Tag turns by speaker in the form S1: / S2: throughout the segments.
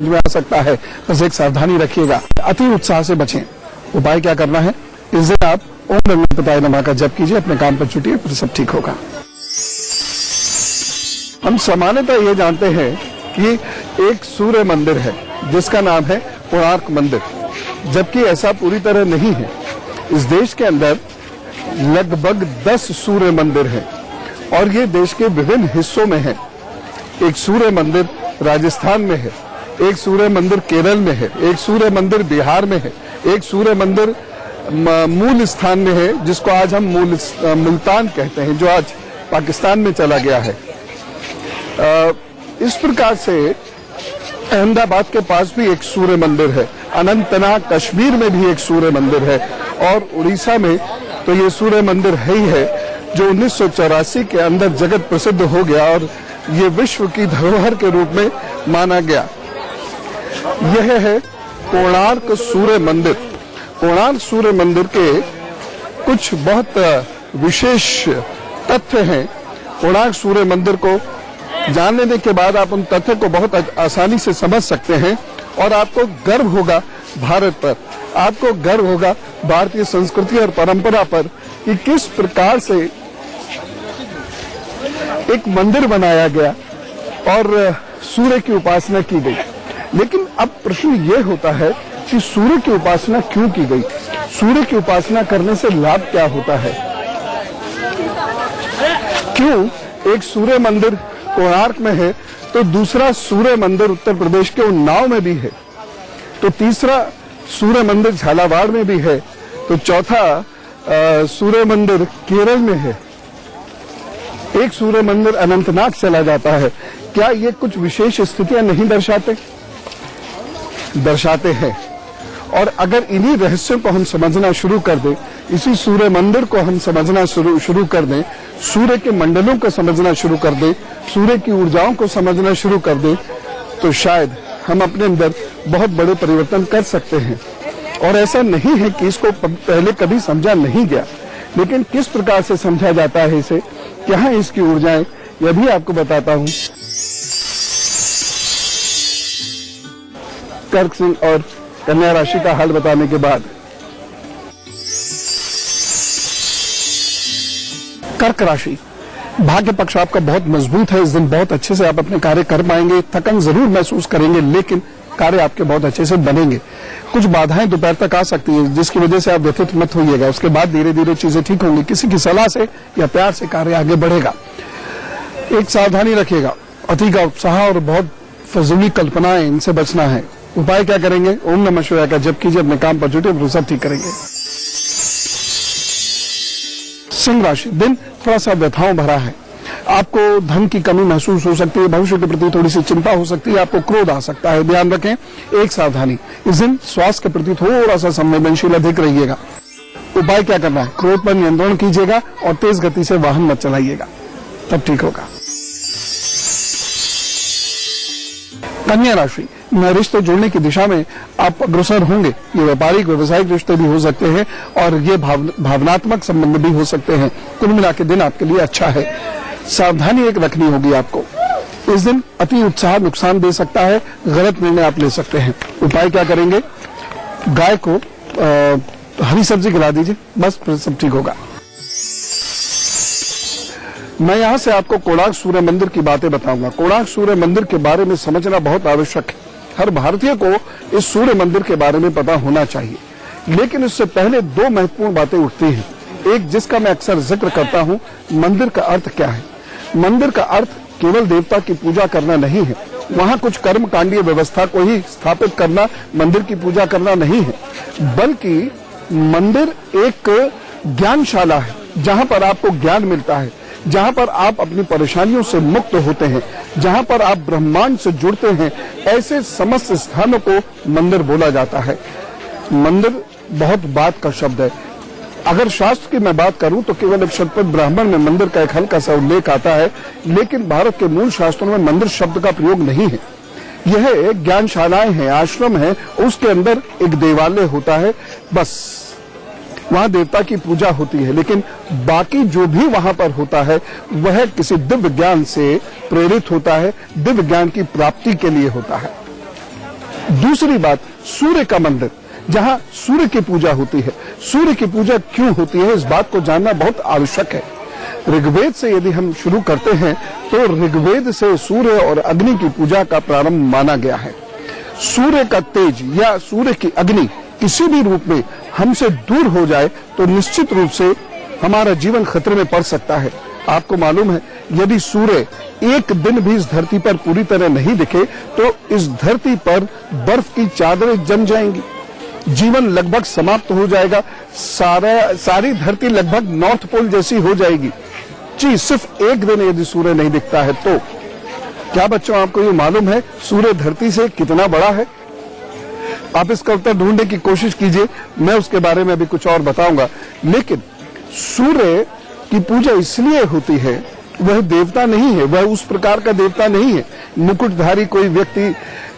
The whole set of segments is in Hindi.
S1: में आ सकता है। बस एक सावधानी रखिएगा, अति उत्साह से बचें। उपाय क्या करना है, इस दिन आप ओम गणपताय नमः का जप कीजिए, अपने काम पर जुटिए, फिर सब ठीक होगा। हम सामान्यतः ये जानते हैं कि एक सूर्य मंदिर है जिसका नाम है कोणार्क मंदिर, जबकि ऐसा पूरी तरह नहीं है। इस देश के अंदर लगभग 10 सूर्य मंदिर हैं और ये देश के विभिन्न हिस्सों में है। एक सूर्य मंदिर राजस्थान में है, एक सूर्य मंदिर केरल में है, एक सूर्य मंदिर बिहार में है, एक सूर्य मंदिर मूल स्थान में है जिसको आज हम मुल्तान कहते हैं, जो आज पाकिस्तान में चला गया है। इस प्रकार से अहमदाबाद के पास भी एक सूर्य मंदिर है, अनंतनाग कश्मीर में भी एक सूर्य मंदिर है और उड़ीसा में तो ये सूर्य मंदिर है ही है, जो 1984 के अंदर जगत प्रसिद्ध हो गया और ये विश्व की धरोहर के रूप में माना गया। यह है कोणार्क सूर्य मंदिर। कोणार्क सूर्य मंदिर के कुछ बहुत विशेष तथ्य हैं। कोणार्क सूर्य मंदिर को जान लेने के बाद आप उन तथ्य को बहुत आसानी से समझ सकते हैं और आपको गर्व होगा भारत पर, आपको गर्व होगा भारतीय संस्कृति और परंपरा पर कि किस प्रकार से एक मंदिर बनाया गया और सूर्य की उपासना की गई। लेकिन अब प्रश्न ये होता है कि सूर्य की उपासना क्यों की गई, सूर्य की उपासना करने से लाभ क्या होता है, क्यों एक सूर्य मंदिर कोणार्क में है तो दूसरा सूर्य मंदिर उत्तर प्रदेश के उन्नाव में भी है, तो तीसरा सूर्य मंदिर झालावाड़ में भी है, तो चौथा सूर्य मंदिर केरल में है, एक सूर्य मंदिर अनंतनाग चला जाता है। क्या ये कुछ विशेष स्थितियां नहीं दर्शाते हैं? और अगर इन्हीं रहस्यों को हम समझना शुरू कर दें, इसी सूर्य मंदिर को हम समझना शुरू कर दें, सूर्य के मंडलों को समझना शुरू कर दें, सूर्य की ऊर्जाओं को समझना शुरू कर दें, तो शायद हम अपने अंदर बहुत बड़े परिवर्तन कर सकते हैं। और ऐसा नहीं है कि इसको पहले कभी समझा नहीं गया, लेकिन किस प्रकार से समझा जाता है इसे, क्या है इसकी ऊर्जाएं, यह भी आपको बताता हूं। कर्क सिंह और कन्या राशि का हाल बताने के बाद, कर्क राशि, भाग्य पक्ष आपका बहुत मजबूत है। इस दिन बहुत अच्छे से आप अपने कार्य कर पाएंगे, थकन जरूर महसूस करेंगे लेकिन कार्य आपके बहुत अच्छे से बनेंगे। कुछ बाधाएं दोपहर तक आ सकती है जिसकी वजह से आप व्यथित मत होइएगा, उसके बाद धीरे धीरे चीजें ठीक होंगी। किसी की सलाह से या प्यार से कार्य आगे बढ़ेगा। एक सावधानी रखिएगा, अति का उत्साह और बहुत फजूली कल्पनाएं, इनसे बचना है। उपाय क्या करेंगे, ओम नमः शिवाय का जप कीजिए, अपने काम पर जुटे, वो सब ठीक करेंगे। सिंह राशि, दिन थोड़ा सा व्यथाओं भरा है, आपको धन की कमी महसूस हो सकती है, भविष्य के प्रति थोड़ी सी चिंता हो सकती है, आपको क्रोध आ सकता है, ध्यान रखें। एक सावधानी, इस दिन स्वास्थ्य के प्रति थोड़ा सा संवेदनशील अधिक रहिएगा। उपाय क्या करना है, क्रोध पर नियंत्रण कीजिएगा और तेज गति से वाहन मत चलाइएगा, तब ठीक होगा। कन्या राशि, नए रिश्ते जोड़ने की दिशा में आप अग्रसर होंगे। ये व्यापारिक व्यवसायिक रिश्ते भी हो सकते हैं और ये भावनात्मक संबंध भी हो सकते हैं। कुल मिला के दिन आपके लिए अच्छा है। सावधानी एक रखनी होगी आपको, इस दिन अति उत्साह नुकसान दे सकता है, गलत निर्णय आप ले सकते हैं। उपाय क्या करेंगे, गाय को हरी सब्जी खिला दीजिए, बस फिर सब ठीक होगा। मैं यहां से आपको कोणार्क सूर्य मंदिर की बातें बताऊंगा। कोणार्क सूर्य मंदिर के बारे में समझना बहुत आवश्यक है, हर भारतीय को इस सूर्य मंदिर के बारे में पता होना चाहिए। लेकिन इससे पहले दो महत्वपूर्ण बातें उठती हैं। एक जिसका मैं अक्सर जिक्र करता हूं, मंदिर का अर्थ क्या है। मंदिर का अर्थ केवल देवता की पूजा करना नहीं है, वहां कुछ कर्मकांडीय व्यवस्था को ही स्थापित करना मंदिर की पूजा करना नहीं है, बल्कि मंदिर एक ज्ञानशाला है जहां पर आपको ज्ञान मिलता है, जहां पर आप अपनी परेशानियों से मुक्त होते हैं, जहां पर आप ब्रह्मांड से जुड़ते हैं। ऐसे समस्त स्थानों को मंदिर बोला जाता है। मंदिर बहुत बात का शब्द है। अगर शास्त्र की मैं बात करूं तो केवल एक शतपथ ब्राह्मण में मंदिर का एक हल्का सा उल्लेख आता है, लेकिन भारत के मूल शास्त्रों में मंदिर शब्द का प्रयोग नहीं है। यह ज्ञानशालाएं हैं, आश्रम है, उसके अंदर एक देवालय होता है, बस वहां देवता की पूजा होती है। लेकिन बाकी जो भी वहां पर होता है वह किसी दिव्य ज्ञान से प्रेरित होता है, दिव्य ज्ञान की प्राप्ति के लिए होता है। दूसरी बात, सूर्य का मंदिर, जहां सूर्य की पूजा होती है। सूर्य की पूजा क्यों होती है, इस बात को जानना बहुत आवश्यक है। ऋग्वेद से यदि हम शुरू करते हैं तो ऋग्वेद से सूर्य और अग्नि की पूजा का प्रारंभ माना गया है। सूर्य का तेज या सूर्य की अग्नि किसी भी रूप में हमसे दूर हो जाए तो निश्चित रूप से हमारा जीवन खतरे में पड़ सकता है। आपको मालूम है, यदि सूर्य एक दिन भी इस धरती पर पूरी तरह नहीं दिखे तो इस धरती पर बर्फ की चादरें जम जाएंगी, जीवन लगभग समाप्त हो जाएगा, सारी धरती लगभग नॉर्थ पोल जैसी हो जाएगी। जी, सिर्फ एक दिन यदि सूर्य नहीं दिखता है तो क्या बच्चों आपको ये मालूम है सूर्य धरती से कितना बड़ा है? आप इसका उत्तर ढूंढने की कोशिश कीजिए, मैं उसके बारे में अभी कुछ और बताऊंगा। लेकिन सूर्य की पूजा इसलिए होती है, वह देवता नहीं है, वह उस प्रकार का देवता नहीं है, मुकुटधारी कोई व्यक्ति,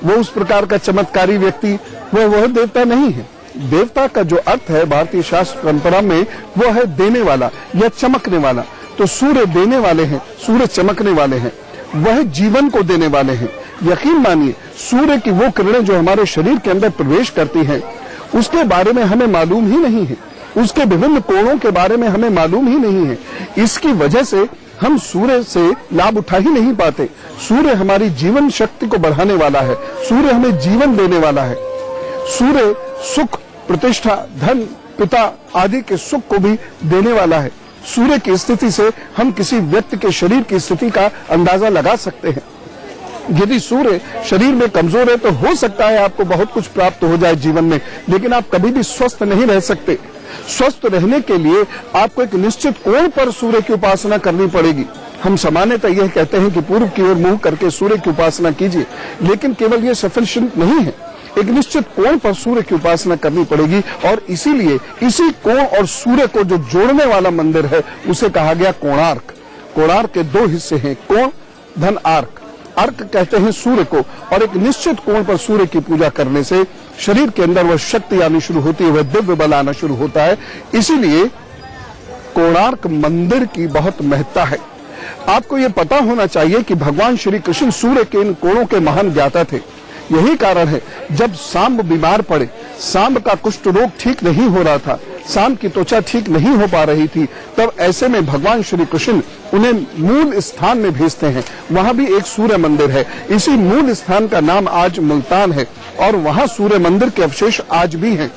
S1: वो उस प्रकार का चमत्कारी व्यक्ति, वह देवता नहीं है। देवता का जो अर्थ है भारतीय शास्त्र परंपरा में, वो है देने वाला या चमकने वाला। तो सूर्य देने वाले हैं, सूर्य चमकने वाले हैं, वह जीवन को देने वाले हैं। यकीन मानिए, सूर्य की वो किरणें जो हमारे शरीर के अंदर प्रवेश करती हैं, उसके बारे में हमें मालूम ही नहीं है, उसके विभिन्न कोणों के बारे में हमें मालूम ही नहीं है। इसकी वजह से हम सूर्य से लाभ उठा ही नहीं पाते। सूर्य हमारी जीवन शक्ति को बढ़ाने वाला है, सूर्य हमें जीवन देने वाला है। सूर्य सुख, प्रतिष्ठा, धन, पिता आदि के सुख को भी देने वाला है। सूर्य की स्थिति से हम किसी व्यक्ति के शरीर की स्थिति का अंदाजा लगा सकते हैं। यदि सूर्य शरीर में कमजोर है तो हो सकता है आपको बहुत कुछ प्राप्त हो जाए जीवन में, लेकिन आप कभी भी स्वस्थ नहीं रह सकते। स्वस्थ रहने के लिए आपको एक निश्चित कोण पर सूर्य की उपासना करनी पड़ेगी। हम सामान्यतः यह कहते हैं कि पूर्व की ओर मुंह करके सूर्य की उपासना कीजिए, लेकिन केवल यह सफिशिएंट नहीं है। एक निश्चित कोण पर सूर्य की उपासना करनी पड़ेगी और इसीलिए इसी कोण और सूर्य को जो जोड़ने वाला मंदिर है उसे कहा गया कोणार्क। कोणार्क के दो हिस्से हैं, कोण धन आर्क। अर्क कहते हैं सूर्य को, और एक निश्चित कोण पर सूर्य की पूजा करने से शरीर के अंदर वह शक्ति आनी शुरू होती है, वह दिव्य बल आना शुरू होता है। इसीलिए कोणार्क मंदिर की बहुत महत्ता है। आपको यह पता होना चाहिए कि भगवान श्री कृष्ण सूर्य के इन कोणों के महान ज्ञाता थे। यही कारण है जब सांब बीमार पड़े, सांब का कुष्ठ रोग ठीक नहीं हो रहा था, सांब की त्वचा ठीक नहीं हो पा रही थी, तब ऐसे में भगवान श्री कृष्ण उन्हें मूल स्थान में भेजते हैं। वहां भी एक सूर्य मंदिर है, इसी मूल स्थान का नाम आज मुल्तान है और वहां सूर्य मंदिर के अवशेष आज भी हैं।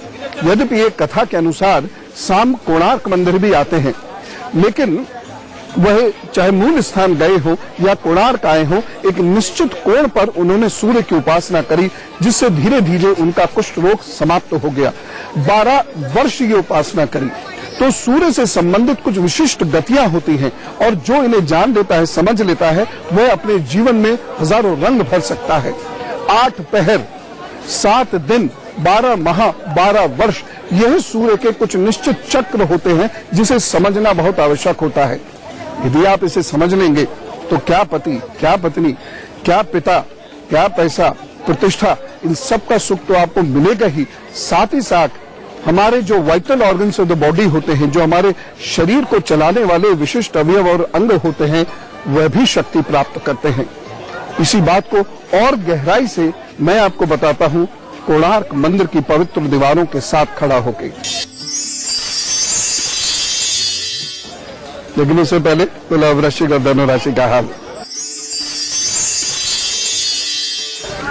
S1: यद्यपि एक कथा के अनुसार सांब कोणार्क मंदिर भी आते हैं, लेकिन वह चाहे मूल स्थान गए हो या कोणार्क आए हो, एक निश्चित कोण पर उन्होंने सूर्य की उपासना करी, जिससे धीरे धीरे उनका कुष्ठ रोग समाप्त हो गया। 12 वर्ष ये उपासना करी। तो सूर्य से संबंधित कुछ विशिष्ट गतियां होती हैं और जो इन्हें जान लेता है, समझ लेता है, वह अपने जीवन में हजारों रंग भर सकता है। 8 पहर, 7 दिन, 12 माह, 12 वर्ष, यह सूर्य के कुछ निश्चित चक्र होते हैं जिसे समझना बहुत आवश्यक होता है। यदि आप इसे समझ लेंगे तो क्या पति, क्या पत्नी, क्या पिता, क्या पैसा, प्रतिष्ठा, इन सब का सुख तो आपको मिलेगा ही। साथ ही साथ हमारे जो vital organs of the body होते हैं, जो हमारे शरीर को चलाने वाले विशिष्ट अवयव और अंग होते हैं, वह भी शक्ति प्राप्त करते हैं। इसी बात को और गहराई से मैं आपको बताता हूं कोणार्क मंदिर की पवित्र दीवारों के साथ खड़ा होकर। लेकिन उससे पहले तुला, वृश्चिक और धनु राशि का हाल।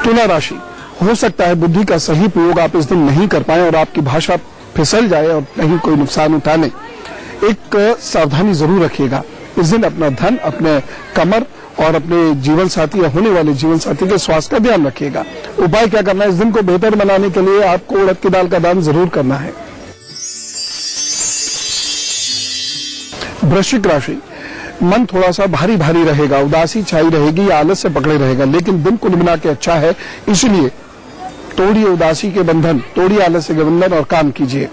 S1: तुला राशि, हो सकता है बुद्धि का सही प्रयोग आप इस दिन नहीं कर पाए और आपकी भाषा फिसल जाए और कहीं कोई नुकसान उठा ले। एक सावधानी जरूर रखिएगा। इस दिन अपना धन, अपने कमर और अपने जीवन साथी या होने वाले जीवन साथी के स्वास्थ्य का ध्यान रखिएगा। उपाय क्या करना है, इस दिन को बेहतर बनाने के लिए आपको उड़द की दाल का दान जरूर करना है। वृश्चिक राशि, मन थोड़ा सा भारी भारी रहेगा, उदासी छाई रहेगी, आलस से पकड़े रहेगा, लेकिन दिन कुल मिला के अच्छा है। इसलिए तोड़िए उदासी के बंधन, तोड़िए आलस के बंधन और काम कीजिए।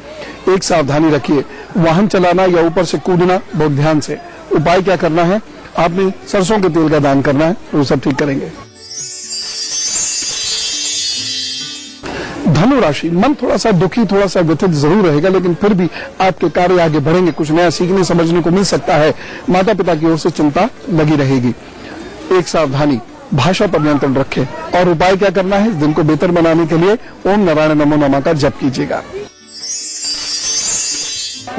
S1: एक सावधानी रखिए, वाहन चलाना या ऊपर से कूदना बहुत ध्यान से। उपाय क्या करना है, आपने सरसों के तेल का दान करना है, तो वो सब ठीक करेंगे। धनु राशि, मन थोड़ा सा दुखी, थोड़ा सा व्यथित जरूर रहेगा, लेकिन फिर भी आपके कार्य आगे बढ़ेंगे, कुछ नया सीखने समझने को मिल सकता है। माता पिता की ओर से चिंता लगी रहेगी। एक सावधानी, भाषा पर नियंत्रण रखें। और उपाय क्या करना है, इस दिन को बेहतर बनाने के लिए ओम नारायण नमो नमः का जप कीजिएगा।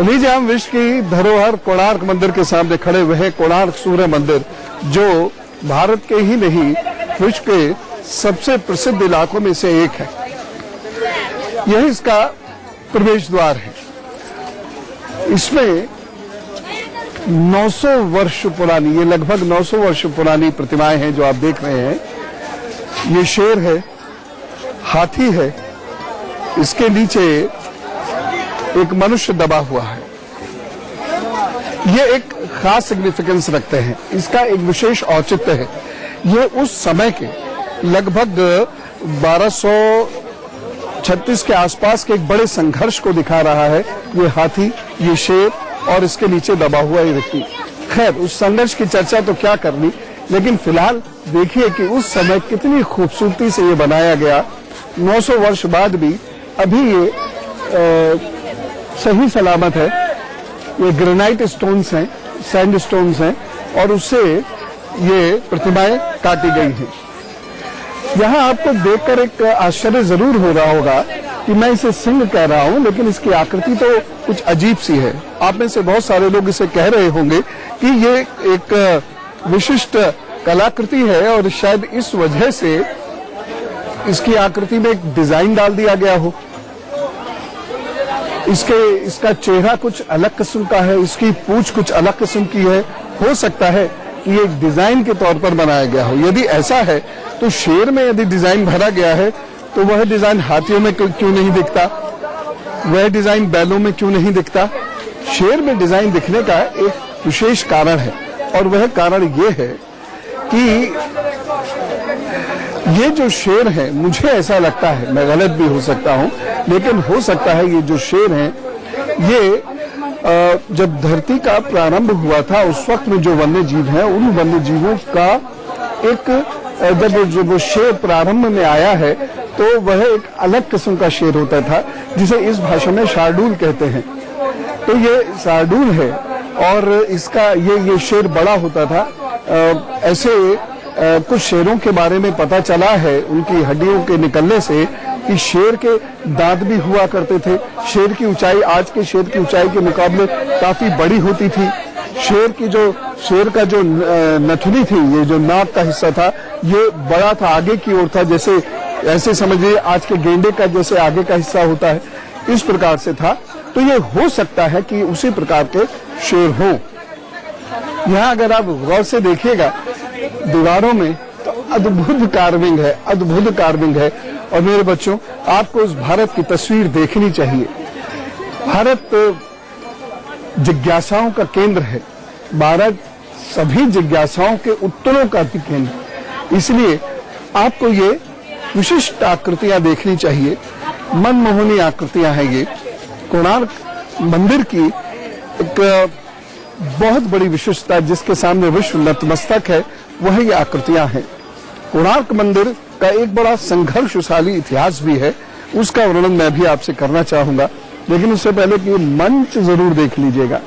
S1: लीजिए, हम विश्व की धरोहर कोणार्क मंदिर के सामने खड़े हुए हैं। कोणार्क सूर्य मंदिर जो भारत के ही नहीं विश्व के सबसे प्रसिद्ध इलाकों में से एक है। यह इसका प्रवेश द्वार है। इसमें 900 वर्ष पुरानी, ये लगभग 900 वर्ष पुरानी प्रतिमाएं हैं जो आप देख रहे हैं। ये शेर है, हाथी है, इसके नीचे एक मनुष्य दबा हुआ है। ये एक खास सिग्निफिकेंस रखते हैं, इसका एक विशेष औचित्य है। ये उस समय के लगभग 1236 के आसपास के एक बड़े संघर्ष को दिखा रहा है। ये हाथी, ये शेर और इसके नीचे दबा हुआ ये व्यक्ति। खैर, उस संघर्ष की चर्चा तो क्या करनी, लेकिन फिलहाल देखिए कि उस समय कितनी खूबसूरती से ये बनाया गया। 900 वर्ष बाद भी अभी ये सही सलामत है। ये ग्रेनाइट स्टोन्स हैं, सैंड स्टोन्स हैं और उससे ये प्रतिमाएं काटी गई हैं। यहाँ आपको देखकर एक आश्चर्य जरूर हो रहा होगा कि मैं इसे सिंह कह रहा हूँ, लेकिन इसकी आकृति तो कुछ अजीब सी है। आप में से बहुत सारे लोग इसे कह रहे होंगे कि ये एक विशिष्ट कलाकृति है और शायद इस वजह से इसकी आकृति में एक डिजाइन डाल दिया गया हो। इसका चेहरा कुछ अलग किस्म का है, इसकी पूंछ कुछ अलग किस्म की है। हो सकता है कि ये डिजाइन के तौर पर बनाया गया हो। यदि ऐसा है तो शेर में यदि डिजाइन भरा गया है तो वह डिजाइन हाथियों में क्यों नहीं दिखता, वह डिजाइन बैलों में क्यों नहीं दिखता। शेर में डिजाइन दिखने का एक विशेष कारण है और वह कारण ये है कि ये जो शेर है, मुझे ऐसा लगता है, मैं गलत भी हो सकता हूं, लेकिन हो सकता है ये जो शेर है ये जब धरती का प्रारंभ हुआ था उस वक्त में जो वन्य जीव हैं उन वन्य जीवों का एक, जब वो शेर प्रारंभ में आया है तो वह एक अलग किस्म का शेर होता था जिसे इस भाषा में शार्दूल कहते हैं। तो ये शार्दूल है और इसका ये शेर बड़ा होता था। ऐसे कुछ शेरों के बारे में पता चला है उनकी हड्डियों के निकलने से कि शेर के दांत भी हुआ करते थे। शेर की ऊंचाई आज के शेर की ऊंचाई के मुकाबले काफी बड़ी होती थी। शेर का जो नथुनी थी, ये जो नाक का हिस्सा था, ये बड़ा था, आगे की ओर था, जैसे ऐसे समझिए आज के गेंडे का जैसे आगे का हिस्सा होता है, इस प्रकार से था। तो ये हो सकता है कि उसी प्रकार के शेर हों। यहाँ अगर आप गौर से देखिएगा दीवारों में तो अद्भुत कार्विंग है, अद्भुत कार्विंग है। और मेरे बच्चों, आपको उस भारत की तस्वीर देखनी चाहिए। भारत जिज्ञासाओं का केंद्र है, भारत सभी जिज्ञासाओं के उत्तरों का भी केंद्र। इसलिए आपको ये विशिष्ट आकृतियां देखनी चाहिए, मनमोहनी आकृतियां हैं ये। कोणार्क मंदिर की एक बहुत बड़ी विशिष्टता जिसके सामने विश्व नतमस्तक है वह ये आकृतियां हैं। कोणार्क मंदिर का एक बड़ा संघर्षशाली इतिहास भी है, उसका वर्णन मैं भी आपसे करना चाहूंगा, लेकिन उससे पहले कि मंच जरूर देख लीजिएगा।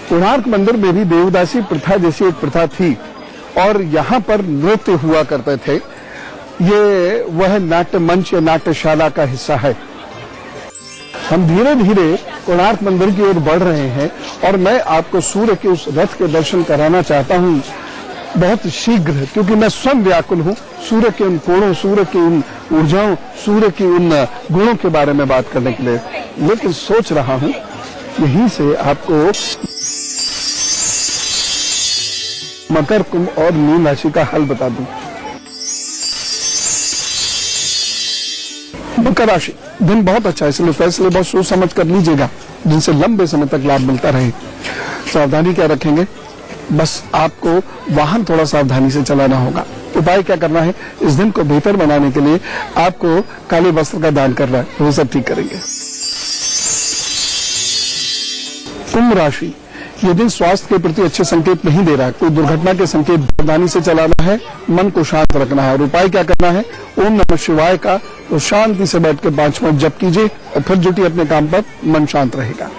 S1: कोणार्क मंदिर में भी देवदासी प्रथा जैसी एक प्रथा थी और यहाँ पर नृत्य हुआ करते थे। ये वह नाट्य मंच या नाट्यशाला का हिस्सा है। हम धीरे धीरे कोणार्क मंदिर की ओर बढ़ रहे हैं और मैं आपको सूर्य के उस रथ के दर्शन कराना चाहता हूँ बहुत शीघ्र, क्योंकि मैं स्वयं व्याकुल हूँ सूर्य के उन कोणों, सूर्य की उन ऊर्जाओं, सूर्य की उन गुणों के बारे में बात करने के लिए। लेकिन सोच रहा हूँ यहीं से आपको मकर, कुंभ और मीन राशि का हल बता दूं। मकर राशि दिन बहुत अच्छा है, इसलिए फैसले बहुत सोच समझ कर लीजिएगा जिनसे लंबे समय तक लाभ मिलता रहे। सावधानी क्या रखेंगे, बस आपको वाहन थोड़ा सावधानी से चलाना होगा। उपाय क्या करना है, इस दिन को बेहतर बनाने के लिए आपको काले वस्त्र का दान करना है, वो सब ठीक करेंगे। कुंभ राशि, ये दिन स्वास्थ्य के प्रति अच्छे संकेत नहीं दे रहा है। कोई दुर्घटना के संकेत सावधानी से चलाना है, मन को शांत रखना है। और उपाय क्या करना है, ओम नमः शिवाय का तो शांति से बैठ के 5 मिनट जप कीजिए और फिर जुटिए अपने काम पर, मन शांत रहेगा।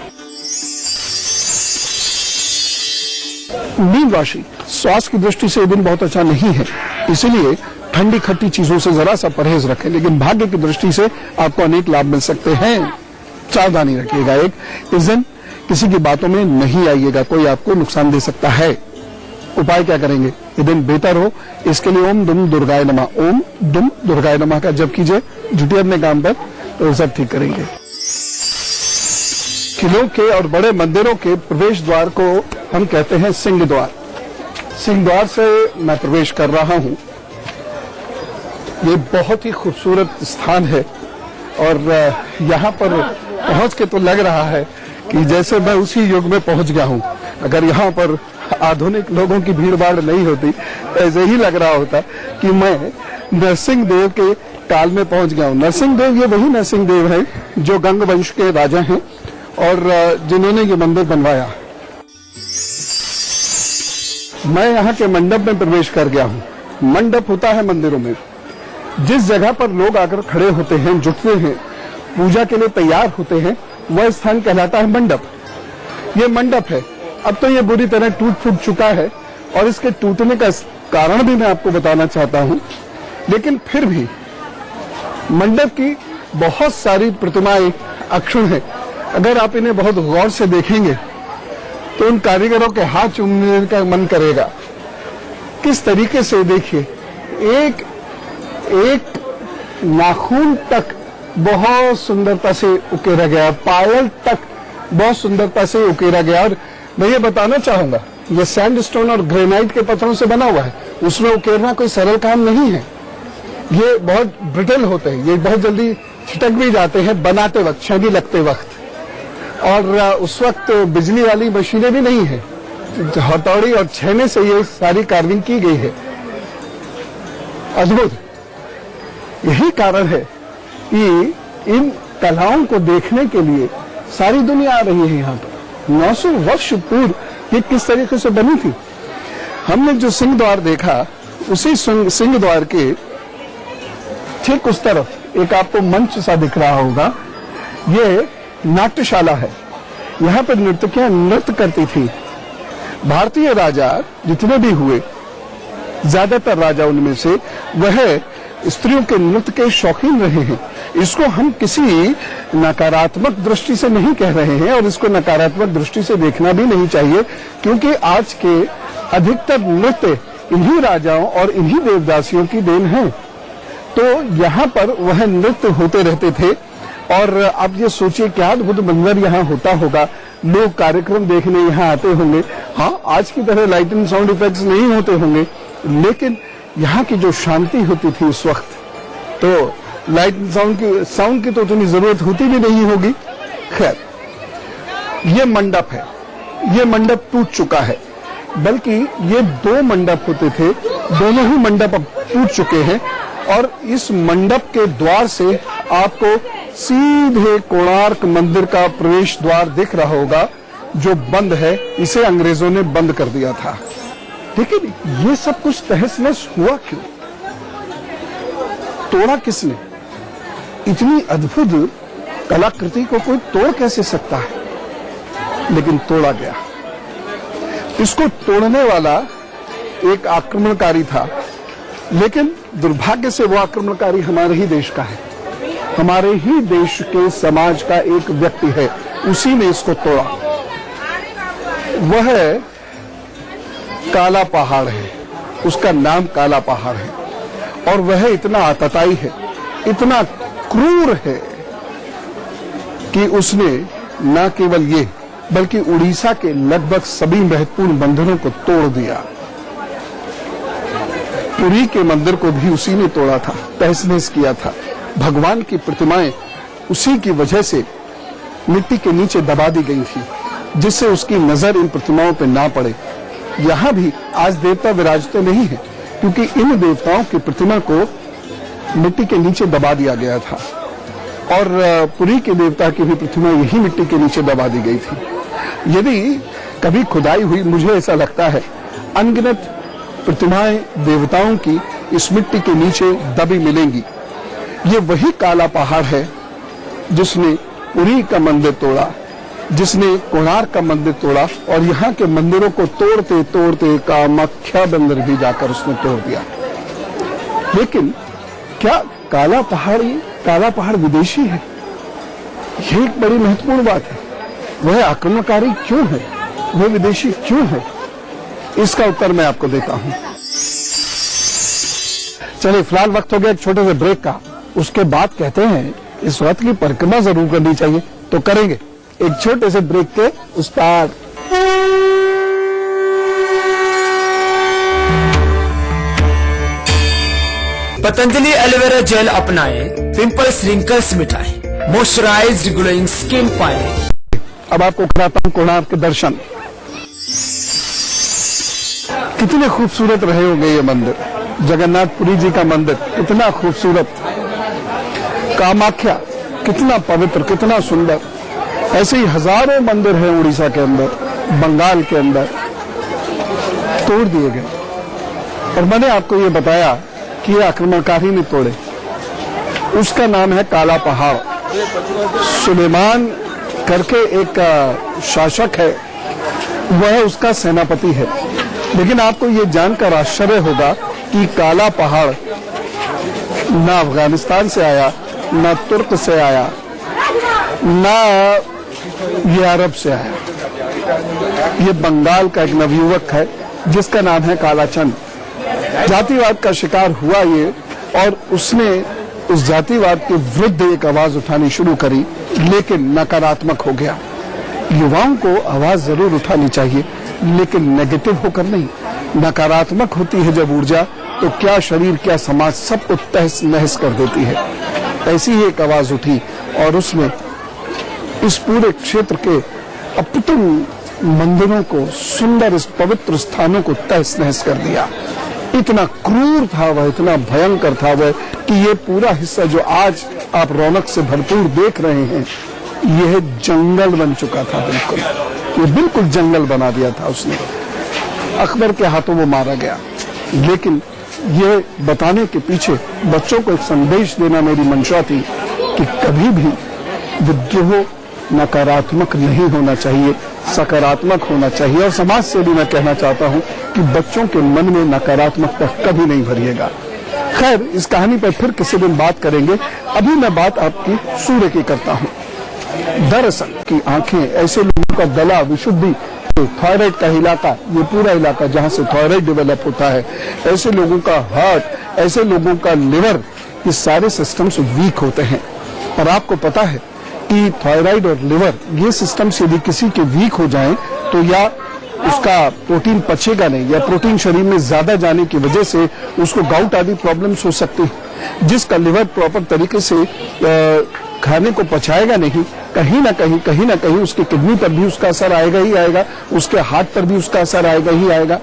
S1: मीन राशि, स्वास्थ्य की दृष्टि से ये दिन बहुत अच्छा नहीं है, इसलिए ठंडी खट्टी चीजों से जरा सा परहेज रखें। लेकिन भाग्य की दृष्टि से आपको अनेक लाभ मिल सकते हैं। सावधानी रखिएगा, एक इस दिन किसी की बातों में नहीं आइएगा, कोई आपको नुकसान दे सकता है। उपाय क्या करेंगे ये दिन बेहतर हो, इसके लिए ओम दुम दुर्गाय नमः, ओम दुम दुर्गाय नमः का जप कीजिए, जुटिए अपने काम पर, तो सब ठीक करेंगे। किलों के और बड़े मंदिरों के प्रवेश द्वार को हम कहते हैं सिंह द्वार। सिंह द्वार से मैं प्रवेश कर रहा हूं। ये बहुत ही खूबसूरत स्थान है और यहाँ पर पहुंच के तो लग रहा है कि जैसे मैं उसी युग में पहुंच गया हूं। अगर यहाँ पर आधुनिक लोगों की भीड़ भाड़ नहीं होती, ऐसे ही लग रहा होता कि मैं नरसिंह देव के काल में पहुंच गया हूं। नरसिंह देव ये वही नरसिंह देव है जो गंग वंश के राजा हैं और जिन्होंने ये मंदिर बनवाया। मैं यहाँ के मंडप में प्रवेश कर गया हूँ। मंडप होता है मंदिरों में, जिस जगह पर लोग आकर खड़े होते हैं, जुटते हैं, पूजा के लिए तैयार होते हैं, वह स्थान कहलाता है मंडप। ये मंडप है, अब तो ये बुरी तरह टूट फूट चुका है और इसके टूटने का कारण भी मैं आपको बताना चाहता हूँ। लेकिन फिर भी मंडप की बहुत सारी प्रतिमाएं अक्षुण्ण हैं। अगर आप इन्हें बहुत गौर से देखेंगे तो उन कारीगरों के हाथ चूमने का मन करेगा। किस तरीके से देखिए, एक एक नाखून तक बहुत सुंदरता से उकेरा गया, पायल तक बहुत सुंदरता से उकेरा गया। और मैं ये बताना चाहूंगा, ये सैंडस्टोन और ग्रेनाइट के पत्थरों से बना हुआ है, उसमें उकेरना कोई सरल काम नहीं है। ये बहुत ब्रिटल होते हैं, ये बहुत जल्दी छिटक भी जाते हैं बनाते वक्त, छेनी लगते वक्त। और उस वक्त बिजली वाली मशीनें भी नहीं है, हथौड़ी और छेने से ये सारी कार्विंग की गई है। अद्भुत। यही कारण है कि इन कलाओं को देखने के लिए सारी दुनिया आ रही है यहाँ पर। 900 वर्ष पूर्व ये किस तरीके से बनी थी। हमने जो सिंह द्वार देखा, उसी सिंह द्वार के ठीक उस तरफ एक आपको मंच सा दिख रहा होगा, ये नाट्यशाला है। यहाँ पर नर्तकियां नृत्य करती थी। भारतीय राजा जितने भी हुए, ज्यादातर राजा उनमें से वह स्त्रियों के नृत्य के शौकीन रहे हैं। इसको हम किसी नकारात्मक दृष्टि से नहीं कह रहे हैं और इसको नकारात्मक दृष्टि से देखना भी नहीं चाहिए, क्योंकि आज के अधिकतर नृत्य इन्हीं राजाओं और इन्हीं देवदासियों की देन है। तो यहाँ पर वह नृत्य होते रहते थे। और आप ये सोचिए क्या अद्भुत मंजर यहाँ होता होगा। लोग कार्यक्रम देखने यहाँ आते होंगे। हाँ, आज की तरह लाइट एंड साउंड इफेक्ट्स नहीं होते होंगे, लेकिन यहाँ की जो शांति होती थी उस वक्त, तो लाइट एंड साउंड की तो उतनी जरूरत होती भी नहीं होगी। खैर, ये मंडप है, ये मंडप टूट चुका है। बल्कि ये 2 मंडप होते थे, दोनों ही मंडप अब टूट चुके हैं। और इस मंडप के द्वार से आपको सीधे कोणार्क मंदिर का प्रवेश द्वार दिख रहा होगा, जो बंद है। इसे अंग्रेजों ने बंद कर दिया था। लेकिन ये सब कुछ तहस नहस हुआ क्यों? तोड़ा किसने? इतनी अद्भुत कलाकृति को कोई तोड़ कैसे सकता है? लेकिन तोड़ा गया। इसको तोड़ने वाला एक आक्रमणकारी था, लेकिन दुर्भाग्य से वो आक्रमणकारी हमारे ही देश का है, हमारे ही देश के समाज का एक व्यक्ति है। उसी ने इसको तोड़ा। वह काला पहाड़ है, उसका नाम काला पहाड़ है। और वह इतना आतताई है, इतना क्रूर है कि उसने न केवल ये बल्कि उड़ीसा के लगभग सभी महत्वपूर्ण मंदिरों को तोड़ दिया। पुरी के मंदिर को भी उसी ने तोड़ा था, तहस नहस किया था। भगवान की प्रतिमाएं उसी की वजह से मिट्टी के नीचे दबा दी गई थी, जिससे उसकी नजर इन प्रतिमाओं पर ना पड़े। यहाँ भी आज देवता विराजते नहीं है, क्योंकि इन देवताओं की प्रतिमा को मिट्टी के नीचे दबा दिया गया था। और पुरी के देवता की भी प्रतिमा यही मिट्टी के नीचे दबा दी गई थी। यदि कभी खुदाई हुई, मुझे ऐसा लगता है अनगिनत प्रतिमाएं देवताओं की इस मिट्टी के नीचे दबी मिलेंगी। ये वही काला पहाड़ है जिसने पुरी का मंदिर तोड़ा। जिसने कोणार्क का मंदिर तोड़ा और यहाँ के मंदिरों को तोड़ते तोड़ते कामाख्या मंदिर भी जाकर उसने तोड़ दिया। लेकिन क्या काला पहाड़ विदेशी है? ये एक बड़ी महत्वपूर्ण बात है। वह आक्रमणकारी क्यों है, वह विदेशी क्यों है? इसका उत्तर मैं आपको देता हूं। चलिए फिलहाल वक्त हो गया एक छोटे से ब्रेक का। उसके बाद कहते हैं इस रथ की परिक्रमा जरूर करनी चाहिए, तो करेंगे एक छोटे से ब्रेक के उस पार।
S2: पतंजलि एलोवेरा जेल अपनाए, पिंपल्स रिंकल्स मिटाए, मॉइस्चराइज्ड ग्लोइंग स्किन पाए।
S1: अब आपको कराता हूं कोणार्क के दर्शन। कितने खूबसूरत रहे होंगे ये मंदिर। जगन्नाथपुरी जी का मंदिर कितना खूबसूरत, कामाख्या कितना पवित्र, कितना सुंदर। ऐसे ही हजारों मंदिर हैं उड़ीसा के अंदर, बंगाल के अंदर, तोड़ दिए गए। और मैंने आपको ये बताया कि ये आक्रमणकारी ने तोड़े। उसका नाम है काला पहाड़। सुलेमान करके एक शासक है, वह उसका सेनापति है। लेकिन आपको ये जानकर आश्चर्य होगा कि काला पहाड़ ना अफगानिस्तान से आया, ना तुर्क से आया, ना ये अरब से आया। ये बंगाल का एक नवयुवक है जिसका नाम है कालाचंद। जातिवाद का शिकार हुआ ये, और उसने उस जातिवाद के विरुद्ध एक आवाज उठानी शुरू करी, लेकिन नकारात्मक हो गया। युवाओं को आवाज जरूर उठानी चाहिए, लेकिन नेगेटिव होकर नहीं। नकारात्मक होती है जब ऊर्जा, तो क्या शरीर क्या समाज सबको तहस नहस कर देती है। ऐसी ही एक आवाज उठी और उसने इस पूरे क्षेत्र के अप्रतिम मंदिरों को, सुंदर इस पवित्र स्थानों को तहस नहस कर दिया। इतना क्रूर था वह, इतना भयंकर था वह कि ये पूरा हिस्सा जो आज आप रौनक से भरपूर देख रहे हैं, यह जंगल बन चुका था। बिल्कुल, ये बिल्कुल जंगल बना दिया था उसने। अकबर के हाथों वो मारा गया। लेकिन ये बताने के पीछे बच्चों को एक संदेश देना मेरी मंशा थी कि कभी भी विद्रोह नकारात्मक नहीं होना चाहिए, सकारात्मक होना चाहिए। और समाज से भी मैं कहना चाहता हूं कि बच्चों के मन में नकारात्मकता कभी नहीं भरिएगा। खैर, इस कहानी पर फिर किसी दिन बात करेंगे। अभी मैं बात आपकी सूर्य की करता हूं। दरअसल की आंखें, ऐसे लोगों का गला, विशुद्धि, थायराइड का इलाका, ये पूरा इलाका जहां से थायराइड डेवलप होता है, ऐसे लोगों का हार्ट, ऐसे लोगों का लिवर, ये सारे सिस्टम्स वीक होते हैं। और आपको पता है कि थायराइड और लिवर, ये सिस्टम्स यदि किसी के वीक हो जाएं, तो या उसका प्रोटीन पचेगा नहीं, या प्रोटीन शरीर में ज्यादा जाने की वजह से उसको गाउट आदि प्रॉब्लम्स हो सकती है। जिसका लिवर प्रॉपर तरीके से खाने को पचाएगा नहीं, कहीं ना कहीं उसकी किडनी पर भी उसका असर आएगा ही आएगा, उसके हार्ट पर भी उसका असर आएगा ही आएगा।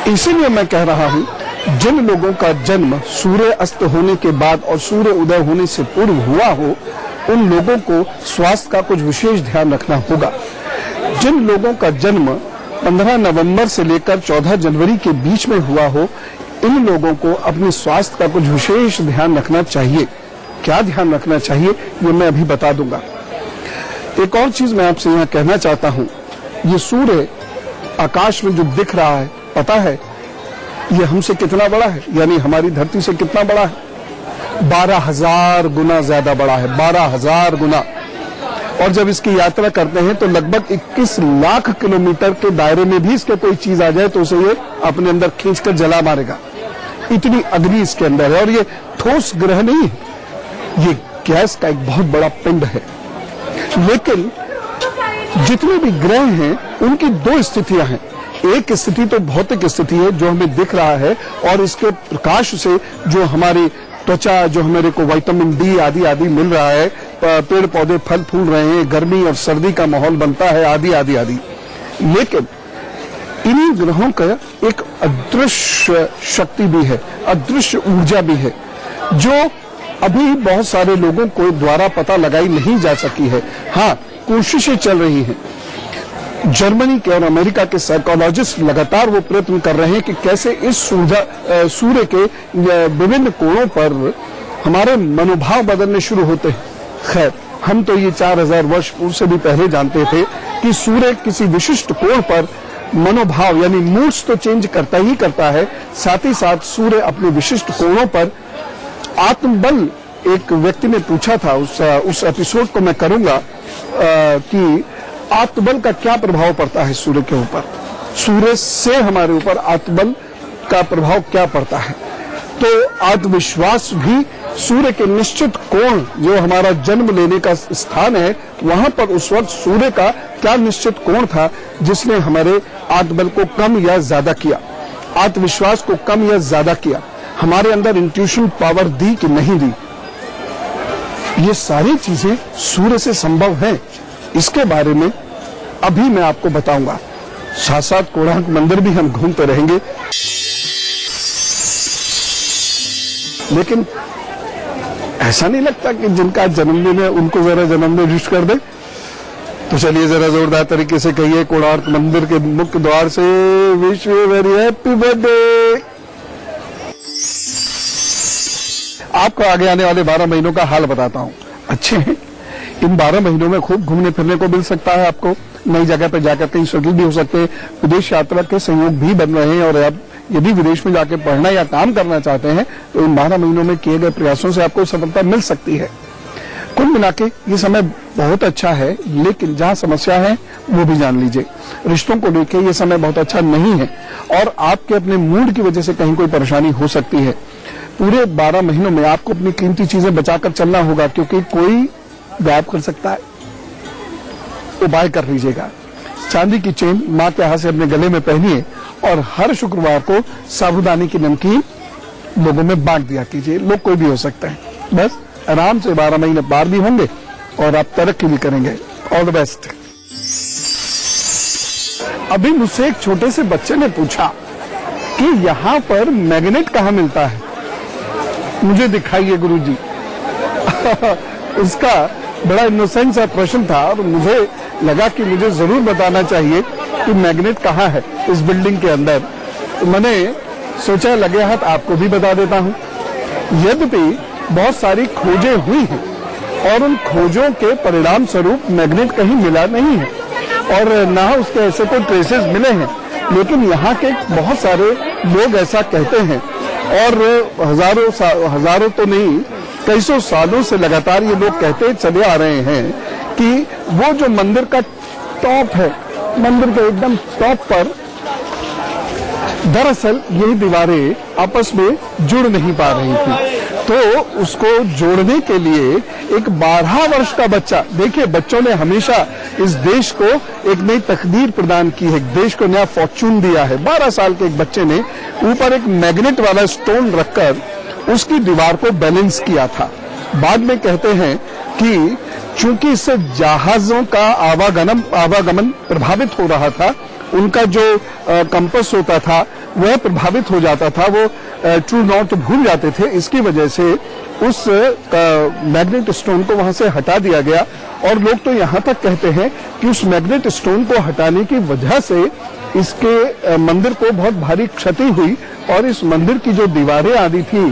S1: इसीलिए मैं कह रहा हूं, जिन लोगों का जन्म सूर्य अस्त होने के बाद और सूर्य उदय होने से पूर्व हुआ हो, उन लोगों को स्वास्थ्य का कुछ विशेष ध्यान रखना होगा। जिन लोगों का जन्म 15 नवंबर से लेकर 14 जनवरी के बीच में हुआ हो, इन लोगों को अपने स्वास्थ्य का कुछ विशेष ध्यान रखना चाहिए। क्या ध्यान रखना चाहिए, ये मैं अभी बता दूंगा। एक और चीज मैं आपसे यहाँ कहना चाहता हूँ, ये सूर्य आकाश में जो दिख रहा है, पता है ये हमसे कितना बड़ा है, यानी हमारी धरती से कितना बड़ा है? 12,000 गुना ज्यादा बड़ा है, 12,000 गुना। और जब इसकी यात्रा करते हैं तो लगभग 21 लाख किलोमीटर के दायरे में भी इसके कोई चीज आ जाए तो उसे ये अपने अंदर खींचकर जला मारेगा। इतनी अग्नि इसके अंदर है। और ये ठोस ग्रह नहीं है, ये गैस का एक बहुत बड़ा पिंड है। लेकिन जितने भी ग्रह हैं, उनकी दो स्थितियां हैं। एक स्थिति तो भौतिक स्थिति है जो हमें दिख रहा है, और इसके प्रकाश से जो हमारी त्वचा, जो हमारे को विटामिन डी आदि आदि मिल रहा है, पेड़ पौधे फल फूल रहे हैं, गर्मी और सर्दी का माहौल बनता है, आदि आदि आदि। लेकिन इन्हीं ग्रहों का एक अदृश्य शक्ति भी है, अदृश्य ऊर्जा भी है, जो अभी बहुत सारे लोगों को द्वारा पता लगाई नहीं जा सकी है। हाँ, कोशिशें चल रही हैं। जर्मनी के और अमेरिका के साइकोलॉजिस्ट लगातार वो प्रयत्न कर रहे हैं कि कैसे इस सूर्य के विभिन्न कोणों पर हमारे मनोभाव बदलने शुरू होते हैं। खैर, हम तो ये 4000 वर्ष पूर्व से भी पहले जानते थे कि सूर्य किसी विशिष्ट कोण पर मनोभाव यानी मूड्स तो चेंज करता ही करता है, साथ ही साथ सूर्य अपने विशिष्ट कोणों पर आत्मबल, एक व्यक्ति ने पूछा था, उस एपिसोड को मैं करूंगा कि आत्मबल का क्या प्रभाव पड़ता है सूर्य के ऊपर, सूर्य से हमारे ऊपर आत्मबल का प्रभाव क्या पड़ता है। तो आत्मविश्वास भी सूर्य के निश्चित कोण, जो हमारा जन्म लेने का स्थान है, वहां पर उस वक्त सूर्य का क्या निश्चित कोण था जिसने हमारे आत्मबल को कम या ज्यादा किया, आत्मविश्वास को कम या ज्यादा किया, हमारे अंदर इंट्यूशन पावर दी कि नहीं दी। ये सारी चीजें सूर्य से संभव है। इसके बारे में अभी मैं आपको बताऊंगा। साथ साथ कोणार्क मंदिर भी हम घूमते रहेंगे। लेकिन ऐसा नहीं लगता कि जिनका जन्मदिन है उनको जरा जन्मदिन विश कर दे? तो चलिए जरा जोरदार तरीके से कहिए कोणार्क मंदिर के मुख्य द्वार से, wish you very happy birthday. आपको आगे आने वाले 12 महीनों का हाल बताता हूं। अच्छे हैं, इन 12 महीनों में खूब घूमने फिरने को मिल सकता है आपको, नई जगह पर जाकर कहीं सेटल भी हो सकते हैं, विदेश यात्रा के सहयोग भी बन रहे हैं, और अब यदि विदेश में जाकर पढ़ना या काम करना चाहते हैं तो इन 12 महीनों में किए गए प्रयासों से आपको सफलता मिल सकती है। कुल मिला के ये समय बहुत अच्छा है, लेकिन जहां समस्या है वो भी जान लीजिए। रिश्तों को लेकर ये समय बहुत अच्छा नहीं है और आपके अपने मूड की वजह से कहीं कोई परेशानी हो सकती है। पूरे 12 महीनों में आपको अपनी कीमती चीजें बचाकर चलना होगा, क्योंकि कोई गायब कर सकता है। उपाय कर लीजिएगा, चांदी की चेन मां के हाथ से अपने गले में पहनिए और हर शुक्रवार को साबूदाने की नमकीन लोगों में बांट दिया कीजिए। लोग कोई भी हो सकता है, बस आराम से 12 महीने पार भी होंगे और आप तरक्की भी करेंगे। All the best. अभी मुझसे एक छोटे से बच्चे ने पूछा कि यहाँ पर मैग्नेट कहाँ मिलता है, मुझे दिखाइए गुरुजी। उसका बड़ा इनोसेंट सा प्रश्न था और मुझे लगा कि मुझे जरूर बताना चाहिए कि मैग्नेट कहाँ है इस बिल्डिंग के अंदर। तो मैंने सोचा लगे हाथ आपको भी बता देता हूँ। यद्यपि बहुत सारी खोजें हुई हैं और उन खोजों के परिणाम स्वरूप मैग्नेट कहीं मिला नहीं है और ना उसके ऐसे कोई ट्रेसेस मिले हैं, लेकिन यहाँ के बहुत सारे लोग ऐसा कहते हैं और हजारों तो नहीं, कई सौ सालों से लगातार ये लोग कहते चले आ रहे हैं कि वो जो मंदिर का टॉप है, मंदिर के एकदम टॉप पर दरअसल यही दीवारें आपस में जुड़ नहीं पा रही थी। तो उसको जोड़ने के लिए एक 12 वर्ष का बच्चा, देखिए बच्चों ने हमेशा इस देश को एक नई तकदीर प्रदान की है, देश को नया फॉर्चून दिया है। 12 साल के एक बच्चे ने ऊपर एक मैग्नेट वाला स्टोन रखकर उसकी दीवार को बैलेंस किया था। बाद में कहते हैं कि चूंकि इससे जहाजों का आवागमन प्रभावित हो रहा था, उनका जो कंपास होता था वह प्रभावित हो जाता था, वो ट्रू नॉर्थ भूल जाते थे। इसकी वजह से उस मैग्नेट स्टोन को वहां से हटा दिया गया और लोग तो यहाँ तक कहते हैं कि उस मैग्नेट स्टोन को हटाने की वजह से इसके मंदिर को बहुत भारी क्षति हुई और इस मंदिर की जो दीवारें आदि थी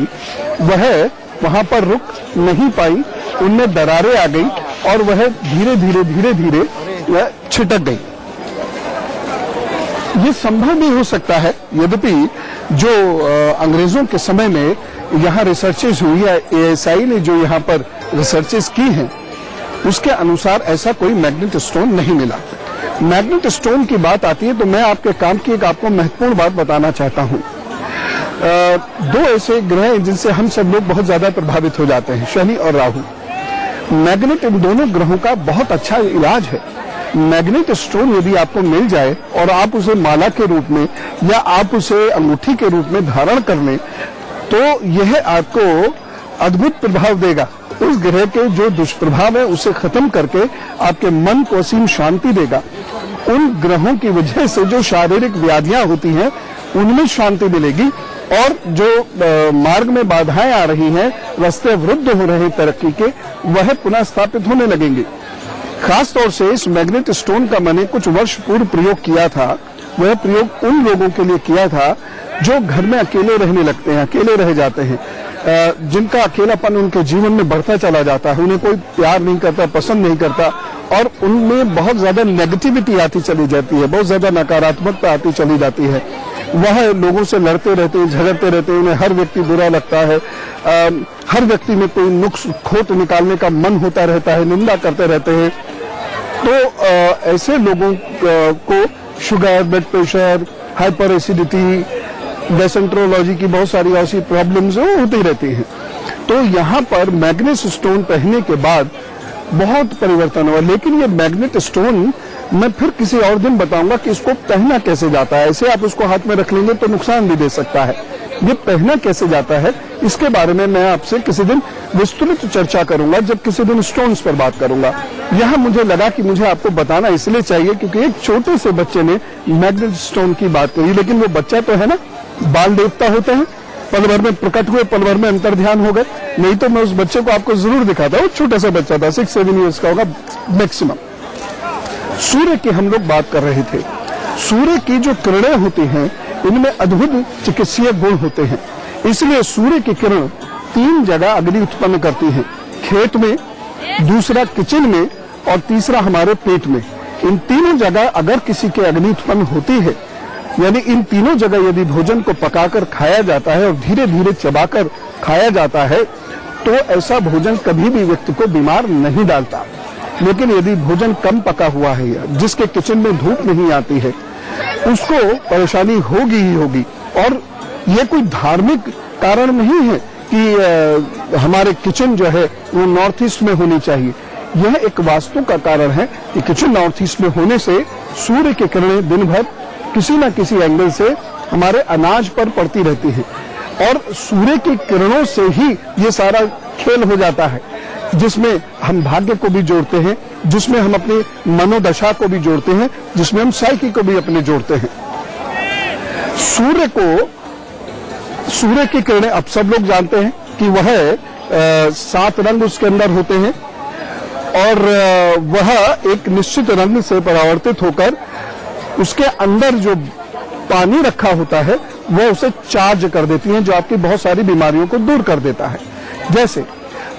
S1: वह वहां पर रुक नहीं पाई, उनमें दरारें आ गई और वह धीरे धीरे वह छिटक गई। ये संभव भी हो सकता है, यद्यपि जो अंग्रेजों के समय में यहाँ रिसर्चेस हुई है, ASI ने जो यहाँ पर रिसर्चेस की हैं, उसके अनुसार ऐसा कोई मैग्नेट स्टोन नहीं मिला। मैग्नेट स्टोन की बात आती है तो मैं आपके काम की एक आपको महत्वपूर्ण बात बताना चाहता हूँ। 2 ऐसे ग्रह हैं जिनसे हम सब लोग बहुत ज्यादा प्रभावित हो जाते हैं, शनि और राहु। मैग्नेट इन दोनों ग्रहों का बहुत अच्छा इलाज है। मैग्नेट स्टोन यदि आपको मिल जाए और आप उसे माला के रूप में या आप उसे अंगूठी के रूप में धारण कर लें तो यह आपको अद्भुत प्रभाव देगा। उस ग्रह के जो दुष्प्रभाव है उसे खत्म करके आपके मन को असीम शांति देगा। उन ग्रहों की वजह से जो शारीरिक व्याधियां होती हैं उनमें शांति मिलेगी और जो मार्ग में बाधाएं आ रही हैं, रास्ते अवरुद्ध हो रहे तरक्की के, वह पुनः स्थापित होने लगेंगे। खास तौर से इस मैग्नेट स्टोन का मैंने कुछ वर्ष पूर्व प्रयोग किया था। वह प्रयोग उन लोगों के लिए किया था जो घर में अकेले रहने लगते हैं, अकेले रह जाते हैं, जिनका अकेलापन उनके जीवन में बढ़ता चला जाता है, उन्हें कोई प्यार नहीं करता, पसंद नहीं करता और उनमें बहुत ज्यादा नेगेटिविटी आती चली जाती है, बहुत ज्यादा नकारात्मकता आती चली जाती है। वह लोगों से लड़ते रहते हैं, झगड़ते रहते हैं, उन्हें हर व्यक्ति बुरा लगता है, हर व्यक्ति में कोई नुक्स खोट निकालने का मन होता रहता है, निंदा करते रहते हैं। तो ऐसे लोगों को sugar, blood pressure, hyper acidity, gastroenterology की बहुत सारी ऐसी प्रॉब्लम्स होती रहती हैं। तो यहाँ पर मैग्नेट स्टोन पहनने के बाद बहुत परिवर्तन हुआ। लेकिन ये मैग्नेट स्टोन मैं फिर किसी और दिन बताऊंगा कि इसको पहना कैसे जाता है। ऐसे आप उसको हाथ में रख लेंगे तो नुकसान भी दे सकता है। ये पहना कैसे जाता है इसके बारे में मैं आपसे किसी दिन विस्तृत चर्चा करूंगा, जब किसी दिन स्टोन्स पर बात करूंगा। यहाँ मुझे लगा कि मुझे आपको बताना इसलिए चाहिए क्योंकि एक छोटे से बच्चे ने मैग्नेट स्टोन की बात कही, लेकिन वो बच्चा तो है ना, बाल देवता होते हैं, पल भर में प्रकट हुए, पल भर में अंतर्ध्यान हो गए। नहीं तो मैं उस बच्चे को आपको जरूर दिखाता हूँ। छोटा सा बच्चा था, 6-7 ईयर्स का होगा मैक्सिमम। सूर्य की हम लोग बात कर रहे थे। सूर्य की जो किरणें होती हैं इनमें अद्भुत चिकित्सीय गुण होते हैं। इसलिए सूर्य की किरण 3 जगह अग्नि उत्पन्न करती हैं, खेत में, दूसरा किचन में और तीसरा हमारे पेट में। इन तीनों जगह अगर किसी के अग्नि उत्पन्न होती है, यानी इन तीनों जगह यदि भोजन को पकाकर खाया जाता है और धीरे धीरे चबाकर खाया जाता है तो ऐसा भोजन कभी भी व्यक्ति को बीमार नहीं डालता। लेकिन यदि भोजन कम पका हुआ है, जिसके किचन में धूप नहीं आती है, उसको परेशानी होगी ही होगी। और ये कोई धार्मिक कारण नहीं है कि हमारे किचन जो है वो नॉर्थ ईस्ट में होनी चाहिए। यह एक वास्तु का कारण है कि किचन नॉर्थ ईस्ट में होने से सूर्य की किरणें दिन भर किसी न किसी एंगल से हमारे अनाज पर पड़ती रहती है और सूर्य की किरणों से ही ये सारा खेल हो जाता है, जिसमें हम भाग्य को भी जोड़ते हैं, जिसमें हम अपनी मनोदशा को भी जोड़ते हैं, जिसमें हम साइकी को भी अपने जोड़ते हैं। सूर्य की किरणें अब सब लोग जानते हैं कि वह 7 रंग उसके अंदर होते हैं और वह एक निश्चित रंग से परावर्तित होकर उसके अंदर जो पानी रखा होता है वह उसे चार्ज कर देती है, जो आपकी बहुत सारी बीमारियों को दूर कर देता है। जैसे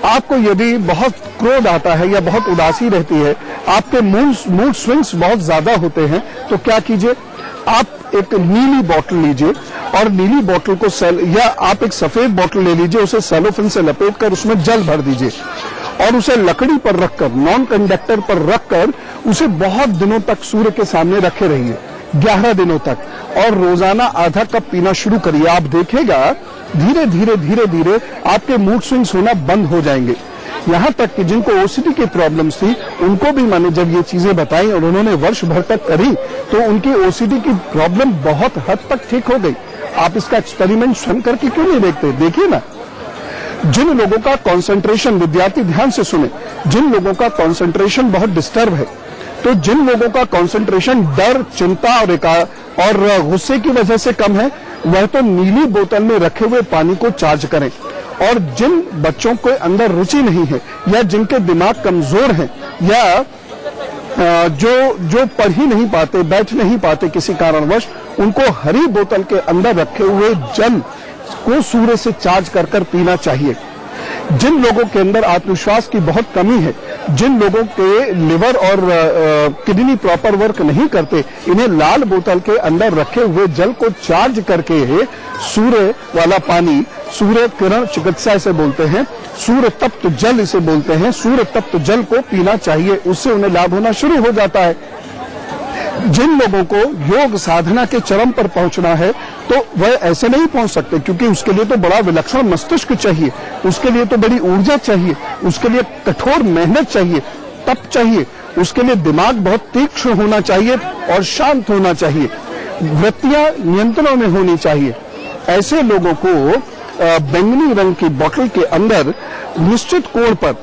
S1: आपको यदि बहुत क्रोध आता है या बहुत उदासी रहती है, आपके मूड स्विंग्स बहुत ज्यादा होते हैं, तो क्या कीजिए, आप एक नीली बोतल लीजिए और नीली बोतल को या आप एक सफेद बोतल ले लीजिए, उसे सेलोफिन से लपेटकर उसमें जल भर दीजिए और उसे लकड़ी पर रखकर, नॉन कंडक्टर पर रखकर उसे बहुत दिनों तक सूर्य के सामने रखे रहिए, 11 दिनों तक, और रोजाना आधा कप पीना शुरू करिए। आप देखेगा धीरे धीरे धीरे धीरे आपके मूड स्विंग्स होना बंद हो जाएंगे। यहाँ तक कि जिनको ओसीडी की प्रॉब्लम्स थी उनको भी मैंने जब ये चीजें बताई और उन्होंने वर्ष भर तक करी तो उनकी ओसीडी की प्रॉब्लम बहुत हद तक ठीक हो गई। आप इसका एक्सपेरिमेंट स्वयं करके क्यों नहीं देखते? देखिए ना, जिन लोगों का कंसंट्रेशन, विद्यार्थी ध्यान से सुने, जिन लोगों का कंसंट्रेशन बहुत डिस्टर्ब है, तो जिन लोगों का कंसंट्रेशन डर, चिंता और गुस्से की वजह से कम है, वह तो नीली बोतल में रखे हुए पानी को चार्ज करें। और जिन बच्चों के अंदर रुचि नहीं है या जिनके दिमाग कमजोर हैं या जो पढ़ ही नहीं पाते, बैठ नहीं पाते किसी कारणवश, उनको हरी बोतल के अंदर रखे हुए जल को सूर्य से चार्ज कर कर पीना चाहिए। जिन लोगों के अंदर आत्मविश्वास की बहुत कमी है, जिन लोगों के लिवर और किडनी प्रॉपर वर्क नहीं करते, इन्हें लाल बोतल के अंदर रखे हुए जल को चार्ज करके सूर्य वाला पानी, सूर्य किरण चिकित्सा इसे बोलते हैं, सूर्य तप्त जल इसे बोलते हैं, सूर्य तप्त जल को पीना चाहिए। उससे उन्हें लाभ होना शुरू हो जाता है। जिन लोगों को योग साधना के चरम पर पहुंचना है तो वह ऐसे नहीं पहुंच सकते, क्योंकि उसके लिए तो बड़ा विलक्षण मस्तिष्क चाहिए, उसके लिए तो बड़ी ऊर्जा चाहिए, उसके लिए कठोर मेहनत चाहिए, तप चाहिए, उसके लिए दिमाग बहुत तीक्ष्ण होना चाहिए और शांत होना चाहिए, वृत्तियां नियंत्रण में होनी चाहिए। ऐसे लोगों को बैंगनी रंग की बोतल के अंदर निश्चित कोण पर,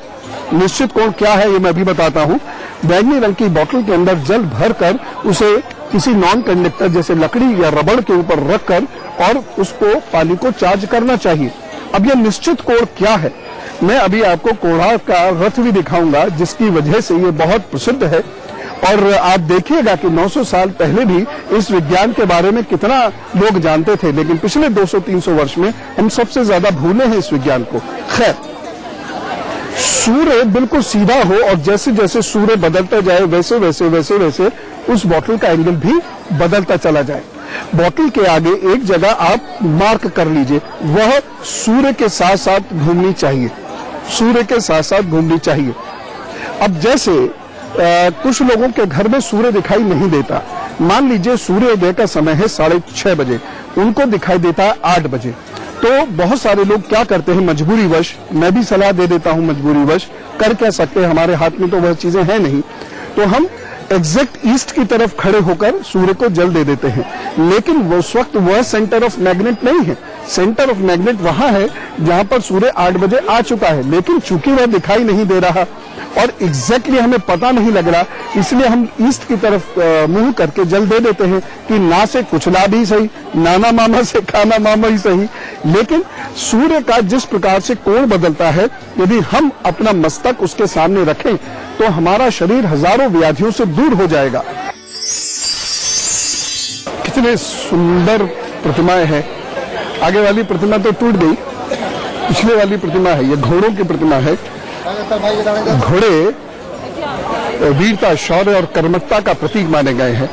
S1: निश्चित कोण क्या है ये मैं अभी बताता हूं, बैंगनी रंग की बोतल के अंदर जल भरकर उसे किसी नॉन कंडक्टर जैसे लकड़ी या रबड़ के ऊपर रखकर और उसको पानी को चार्ज करना चाहिए। अब यह निश्चित कोण क्या है, मैं अभी आपको कोणा का रथ भी दिखाऊंगा जिसकी वजह से ये बहुत प्रसिद्ध है और आप देखिएगा कि 900 साल पहले भी इस विज्ञान के बारे में कितना लोग जानते थे, लेकिन पिछले 200-300 वर्ष में हम सबसे ज्यादा भूले हैं इस विज्ञान को। खैर, सूर्य बिल्कुल सीधा हो और जैसे जैसे सूर्य बदलता जाए वैसे वैसे वैसे वैसे उस बॉटल का एंगल भी बदलता चला जाए। बॉटल के आगे एक जगह आप मार्क कर लीजिए, वह सूर्य के साथ साथ घूमनी चाहिए, सूर्य के साथ साथ घूमनी चाहिए। अब जैसे कुछ लोगों के घर में सूर्य दिखाई नहीं देता, मान लीजिए सूर्योदय का समय है 6:30 बजे, उनको दिखाई देता है 8 बजे, तो बहुत सारे लोग क्या करते हैं मजबूरीवश, मैं भी सलाह दे देता हूं मजबूरीवश, कर क्या सकते हैं, हमारे हाथ में तो वह चीजें हैं नहीं, तो हम एग्जैक्ट ईस्ट की तरफ खड़े होकर सूर्य को जल दे देते हैं। लेकिन वो उस वक्त वह सेंटर ऑफ मैग्नेट नहीं है, सेंटर ऑफ मैग्नेट वहां है जहां पर सूर्य 8 बजे आ चुका है, लेकिन चूंकि वह दिखाई नहीं दे रहा और एग्जैक्टली हमें पता नहीं लग रहा, इसलिए हम ईस्ट की तरफ मुंह करके जल दे देते हैं कि ना से कुचला भी सही, नाना मामा से खाना मामा ही सही। लेकिन सूर्य का जिस प्रकार से कोण बदलता है, यदि हम अपना मस्तक उसके सामने रखें तो हमारा शरीर हजारों व्याधियों से दूर हो जाएगा। कितने सुंदर प्रतिमाएं हैं। आगे वाली प्रतिमा तो टूट गई, पिछले वाली प्रतिमा है, ये घोड़ों की प्रतिमा है। घोड़े वीरता, शौर्य और कर्मठता का प्रतीक माने गए हैं।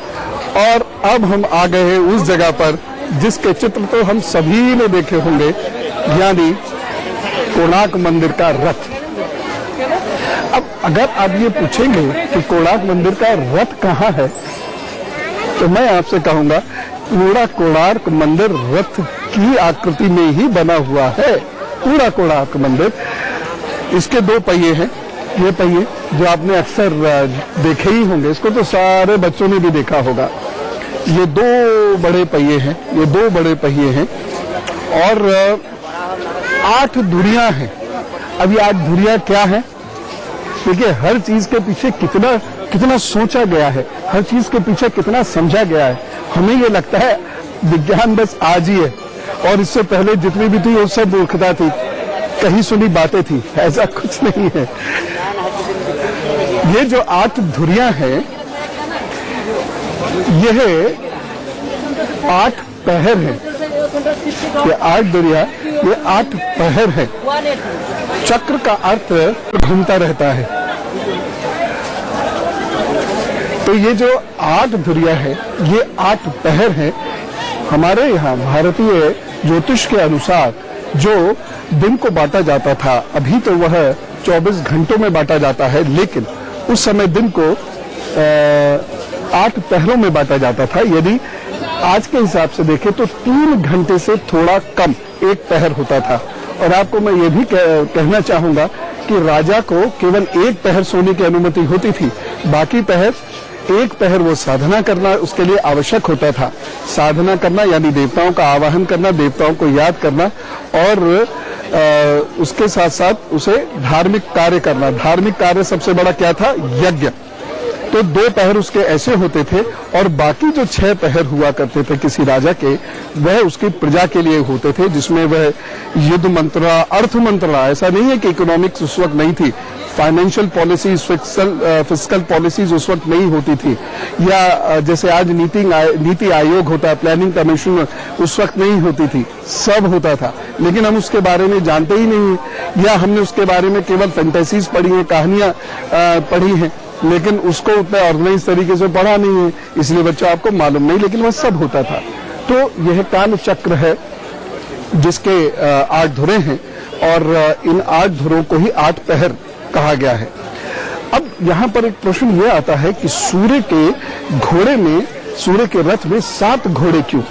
S1: और अब हम आ गए हैं उस जगह पर जिसके चित्र तो हम सभी ने देखे होंगे, यानी कोणार्क मंदिर का रथ। अब अगर आप ये पूछेंगे कि कोणार्क मंदिर का रथ कहाँ है, तो मैं आपसे कहूंगा पूरा कोणार्क मंदिर रथ की आकृति में ही बना हुआ है। पूरा कोणार्क मंदिर, इसके 2 पहिए हैं, ये पहिए जो आपने अक्सर देखे ही होंगे, इसको तो सारे बच्चों ने भी देखा होगा। ये 2 बड़े पहिए हैं, ये 2 बड़े पहिए हैं और 8 धुरियां हैं। अब ये 8 धुरियां क्या है? देखिए, हर चीज के पीछे कितना सोचा गया है, हर चीज के पीछे कितना समझा गया है। हमें ये लगता है विज्ञान बस आज ही है और इससे पहले जितनी भी थी वो सब मूर्खता थी, कहीं सुनी बातें थी, ऐसा कुछ नहीं है। ये जो 8 धुरियां हैं, यह 8 पहर हैं। ये 8 धुरियां, ये 8 पहर हैं। चक्र का अर्थ घूमता रहता है। तो ये जो 8 धुरियां हैं, ये 8 पहर हैं। हमारे यहाँ भारतीय ज्योतिष के अनुसार जो दिन को बांटा जाता था, अभी तो वह 24 घंटों में बांटा जाता है, लेकिन उस समय दिन को 8 पहरों में बांटा जाता था। यदि आज के हिसाब से देखें तो 3 घंटे से थोड़ा कम एक पहर होता था। और आपको मैं ये भी कहना चाहूंगा कि राजा को केवल 1 पहर सोने की अनुमति होती थी, बाकी पहर, 1 पहर वो साधना करना उसके लिए आवश्यक होता था। साधना करना यानी देवताओं का आवाहन करना, देवताओं को याद करना और उसके साथ साथ उसे धार्मिक कार्य करना। धार्मिक कार्य सबसे बड़ा क्या था? यज्ञ। तो 2 पहर उसके ऐसे होते थे और बाकी जो 6 पहर हुआ करते थे किसी राजा के, वह उसकी प्रजा के लिए होते थे, जिसमें वह युद्ध मंत्रणा, अर्थ मंत्रणा, ऐसा नहीं है कि इकोनॉमिक्स उस वक्त नहीं थी, फाइनेंशियल पॉलिसीज, फिस्कल पॉलिसीज उस वक्त नहीं होती थी, या जैसे आज नीति आयोग होता है, प्लानिंग कमीशन, उस वक्त नहीं होती थी, सब होता था, लेकिन हम उसके बारे में जानते ही नहीं है, या हमने उसके बारे में केवल फैंटेसीज पढ़ी हैं, कहानियां पढ़ी हैं, लेकिन उसको उतना ऑर्गेनाइज तरीके से पढ़ा नहीं है, इसलिए बच्चा आपको मालूम नहीं, लेकिन वह सब होता था। तो यह काल चक्र है जिसके 8 धुरे हैं और इन 8 धुरों को ही 8 पहर कहा गया है। अब यहाँ पर एक प्रश्न यह आता है कि सूर्य के घोड़े में, सूर्य के रथ में 7 घोड़े क्यों?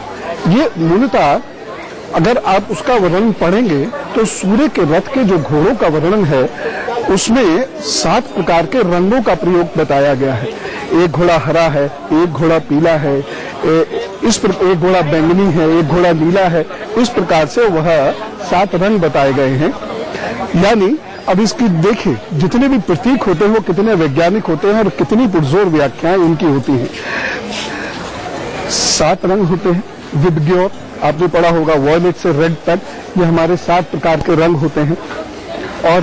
S1: ये मूलतः अगर आप उसका वर्णन पढ़ेंगे तो सूर्य के रथ के जो घोड़ों का वर्णन है उसमें 7 प्रकार के रंगों का प्रयोग बताया गया है। एक घोड़ा हरा है, एक घोड़ा पीला है, एक घोड़ा बैंगनी है, एक घोड़ा नीला है, इस प्रकार से वह 7 रंग बताए गए हैं। यानी अब इसकी देखिए, जितने भी प्रतीक होते हैं वो कितने वैज्ञानिक होते हैं और कितनी पुरजोर व्याख्याएं इनकी होती हैं। 7 रंग होते हैं, विबग्योर आपने पढ़ा होगा, वॉयलेट से रेड तक, ये हमारे 7 प्रकार के रंग होते हैं। और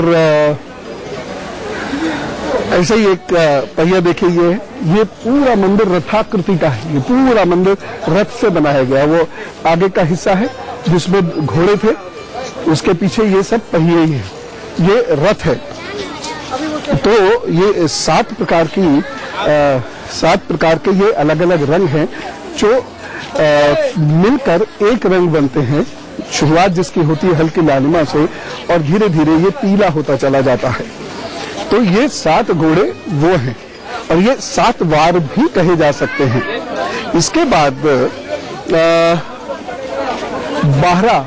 S1: ऐसे ही एक पहिया देखिए, ये पूरा मंदिर रथाकृति का है। ये पूरा मंदिर रथ से बनाया गया। वो आगे का हिस्सा है जिसमें घोड़े थे, उसके पीछे ये सब पहिए ही है। ये रथ है। तो ये 7 प्रकार के ये अलग अलग रंग हैं जो मिलकर एक रंग बनते हैं। शुरुआत जिसकी होती है हल्की लालिमा से और धीरे धीरे ये पीला होता चला जाता है। तो ये 7 घोड़े वो हैं और ये 7 वार भी कहे जा सकते हैं। इसके बाद 12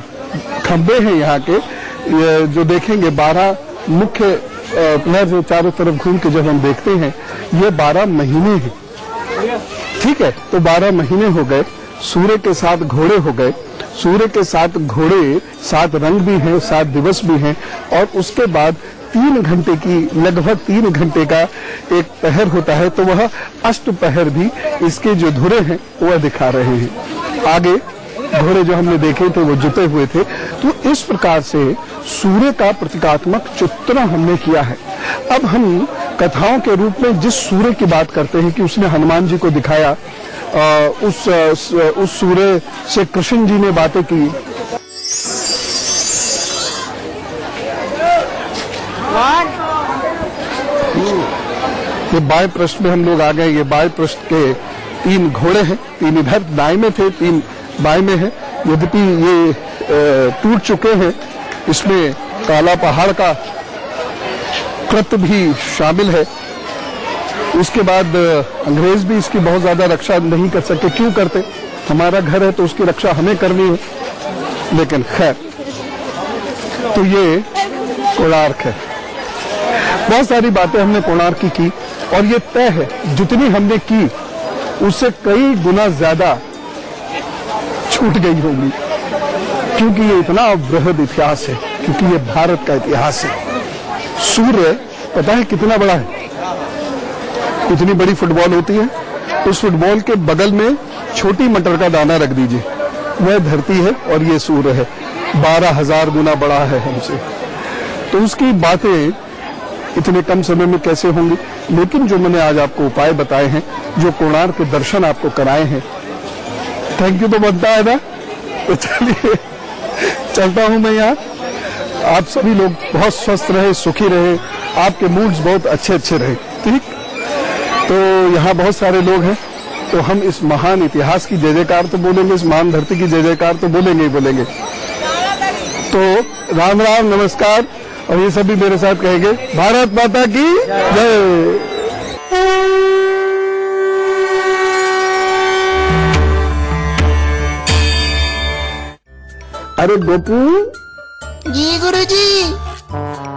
S1: खंबे हैं यहाँ के, ये जो देखेंगे 12 मुख्य पिलर जो चारों तरफ घूम के जब हम देखते हैं, ये 12 महीने हैं। ठीक है, तो 12 महीने हो गए, सूर्य के 7 घोड़े हो गए। सूर्य के 7 घोड़े, 7 रंग भी हैं, 7 दिवस भी हैं और उसके बाद 3 घंटे की, लगभग 3 घंटे का एक पहर होता है। तो वह अष्टपहर भी इसके जो धुरे हैं वह दिखा रहे हैं। आगे घोड़े जो हमने देखे थे वो जुटे हुए थे। तो इस प्रकार से सूर्य का प्रतीकात्मक चित्रण हमने किया है। अब हम कथाओं के रूप में जिस सूर्य की बात करते हैं कि उसने हनुमान जी को दिखाया, उस सूर्य से कृष्ण जी ने बातें की। ये बाएं पृष्ठ में हम लोग आ गए। ये बाएं पृष्ठ के 3 घोड़े हैं, 3 इधर दाएं में थे, 3 बाएं में है। यद्यपि ये टूट चुके हैं, इसमें काला पहाड़ का कृत्य भी शामिल है। उसके बाद अंग्रेज भी इसकी बहुत ज्यादा रक्षा नहीं कर सके। क्यों करते? हमारा घर है तो उसकी रक्षा हमें करनी है। लेकिन खैर, तो ये कोणार्क है। बहुत सारी बातें हमने कोणार्क की और ये तय है जितनी हमने की उससे कई गुना ज्यादा छूट गई होगी, क्योंकि ये इतना बृहद इतिहास है, क्योंकि ये भारत का इतिहास है। सूर्य पता है कितना बड़ा है? इतनी बड़ी फुटबॉल होती है, उस फुटबॉल के बगल में छोटी मटर का दाना रख दीजिए, वह धरती है और ये सूर्य है। 12,000 गुना बड़ा है हमसे। तो उसकी बातें इतने कम समय में कैसे होंगी? लेकिन जो मैंने आज आपको उपाय बताए हैं, जो कोणार्क के दर्शन आपको कराए हैं, थैंक यू तो बनता है ना। तो चलिए चलता हूं मैं यहाँ। आप सभी लोग बहुत स्वस्थ रहे, सुखी रहे, आपके मूड्स बहुत अच्छे रहे। ठीक, तो यहाँ बहुत सारे लोग हैं, तो हम इस महान इतिहास की जय जयकार तो बोलेंगे, इस महान धरती की जय जयकार तो बोलेंगे ही बोलेंगे। तो राम राम, नमस्कार, और ये सभी मेरे साथ कहेंगे भारत माता की जय। अरे गोपू
S3: जी गुरुजी।